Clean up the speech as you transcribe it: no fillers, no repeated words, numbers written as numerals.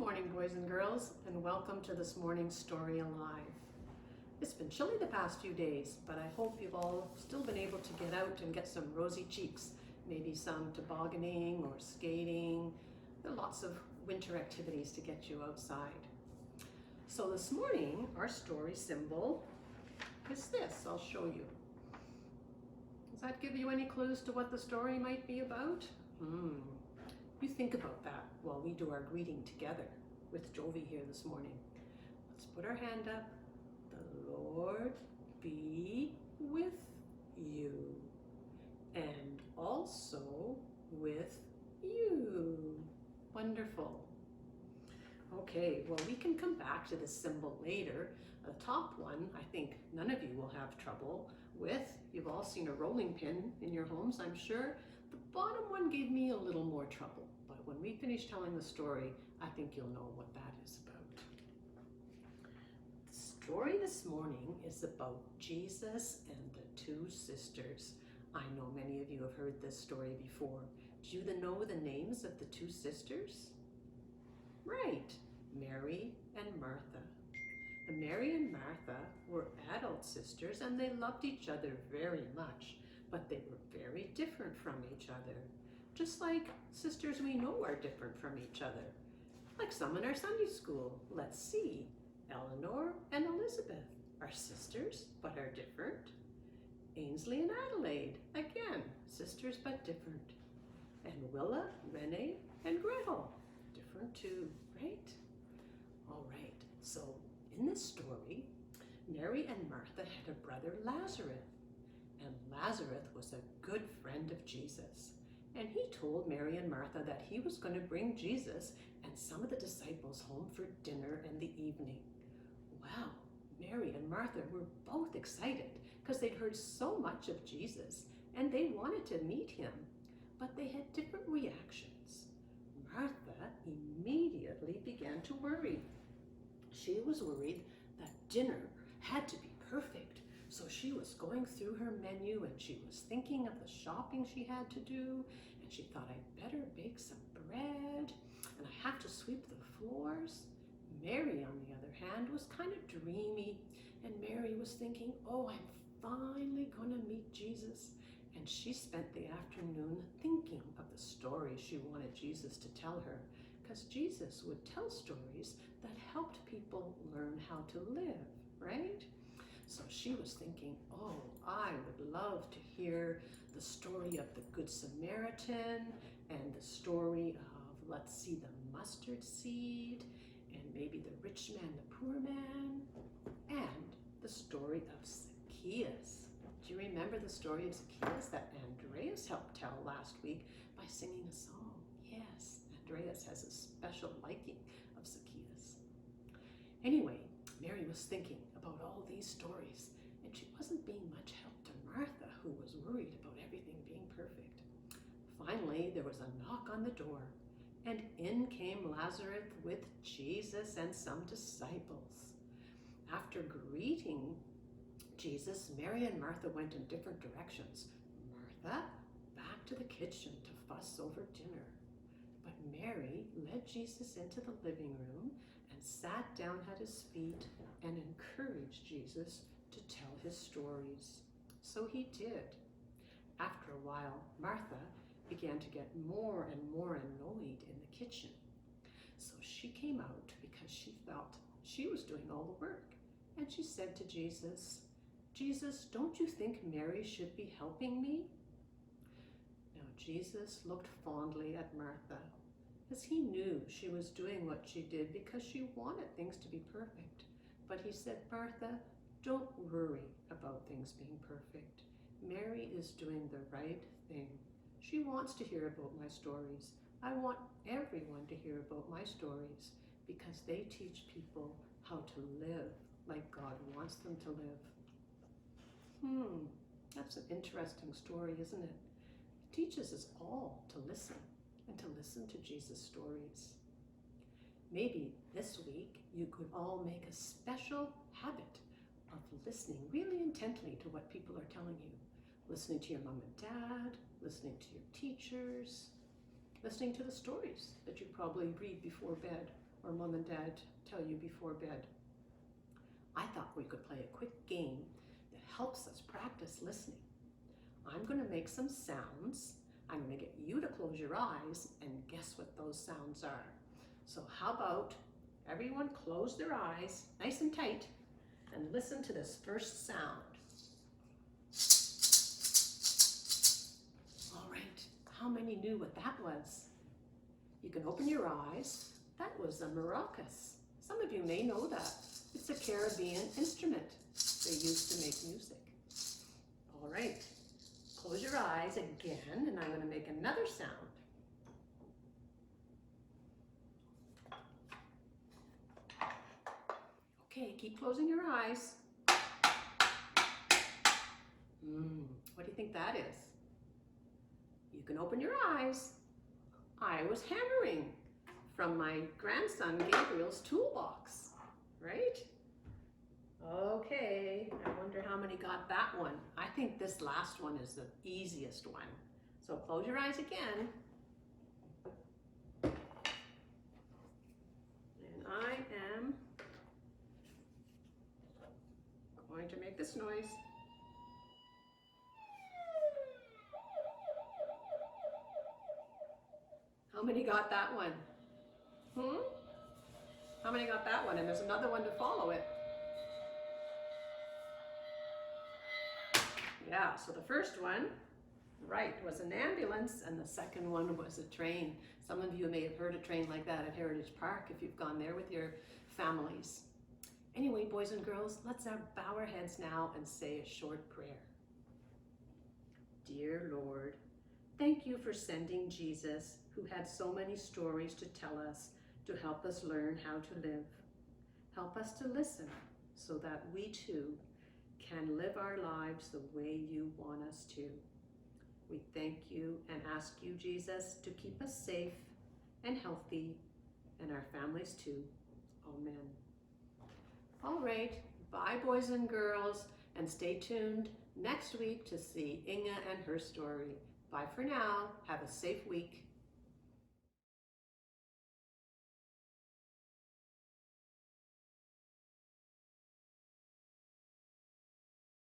morning, boys and girls, and welcome to this morning's Story Alive. It's been chilly the past few days, but I hope you've all still been able to get out and get some rosy cheeks, maybe some tobogganing or skating. There are lots of winter activities to get you outside. So this morning, our story symbol is this. I'll show you. Does that give you any clues to what the story might be about? You think about that while we do our greeting together with Jovi here this morning. Let's put our hand up. The Lord be with you, and also with you. Wonderful. Okay, well, we can come back to this symbol later. The top one, I think none of you will have trouble with. You've all seen a rolling pin in your homes, I'm sure. The bottom one gave me a little more trouble, but when we finish telling the story, I think you'll know what that is about. The story this morning is about Jesus and the two sisters. I know many of you have heard this story before. Do you know the names of the two sisters? Right, Mary and Martha. Mary and Martha were adult sisters and they loved each other very much, but they were very different from each other. Just like sisters we know are different from each other. Like some in our Sunday school. Let's see. Eleanor and Elizabeth are sisters but are different. Ainsley and Adelaide, again, sisters but different. And Willa, Renee, and Gretel, different too, right? All right, so in this story, Mary and Martha had a brother, Lazarus. And Lazarus was a good friend of Jesus. And he told Mary and Martha that he was going to bring Jesus and some of the disciples home for dinner in the evening. Wow, Mary and Martha were both excited because they'd heard so much of Jesus and they wanted to meet him, but they had different reactions. Martha immediately began to worry. She was worried that dinner had to be perfect. So she was going through her menu and she was thinking of the shopping she had to do, and she thought, I'd better bake some bread and I have to sweep the floors. Mary, on the other hand, was kind of dreamy, and Mary was thinking, oh, I'm finally going to meet Jesus. And she spent the afternoon thinking of the stories she wanted Jesus to tell her, because Jesus would tell stories that helped people learn how to live, right? So she was thinking, oh, I would love to hear the story of the Good Samaritan and the story of, let's see, the mustard seed and maybe the rich man, the poor man, and the story of Zacchaeus. Do you remember the story of Zacchaeus that Andreas helped tell last week by singing a song? Yes, Andreas has a special liking of Zacchaeus. Anyway, Mary was thinking about all these stories, and she wasn't being much help to Martha, who was worried about everything being perfect. Finally, there was a knock on the door, and in came Lazarus with Jesus and some disciples. After greeting Jesus, Mary and Martha went in different directions. Martha back to the kitchen to fuss over dinner. But Mary led Jesus into the living room and sat down at his feet and encouraged Jesus to tell his stories. So he did. After a while, Martha began to get more and more annoyed in the kitchen. So she came out because she felt she was doing all the work. And she said to Jesus, Jesus, don't you think Mary should be helping me? Now Jesus looked fondly at Martha, as he knew she was doing what she did because she wanted things to be perfect. But he said, Martha, don't worry about things being perfect. Mary is doing the right thing. She wants to hear about my stories. I want everyone to hear about my stories because they teach people how to live like God wants them to live. That's an interesting story, isn't it? It teaches us all to listen and to listen to Jesus' stories. Maybe this week you could all make a special habit of listening really intently to what people are telling you. Listening to your mom and dad, listening to your teachers, listening to the stories that you probably read before bed or mom and dad tell you before bed. I thought we could play a quick game that helps us practice listening. I'm going to make some sounds. I'm going to get you to close your eyes and guess what those sounds are. So how about everyone close their eyes nice and tight and listen to this first sound. All right, how many knew what that was? You can open your eyes. That was a maracas. Some of you may know that. It's a Caribbean instrument they use to make music. All right, close your eyes again, and I'm going to make another sound. Okay, keep closing your eyes. What do you think that is? You can open your eyes. I was hammering from my grandson Gabriel's toolbox, right? Okay, I wonder how many got that one. I think this last one is the easiest one. So close your eyes again. And I am going to make this noise. How many got that one? How many got that one? And there's another one to follow it. Yeah, so the first one, right, was an ambulance, and the second one was a train. Some of you may have heard a train like that at Heritage Park if you've gone there with your families. Anyway, boys and girls, let's bow our heads now and say a short prayer. Dear Lord, thank you for sending Jesus, who had so many stories to tell us to help us learn how to live. Help us to listen so that we too can live our lives the way you want us to. We thank you and ask you, Jesus, to keep us safe and healthy, and our families too. Amen. All right, bye boys and girls, and stay tuned next week to see Inga and her story. Bye for now. Have a safe week.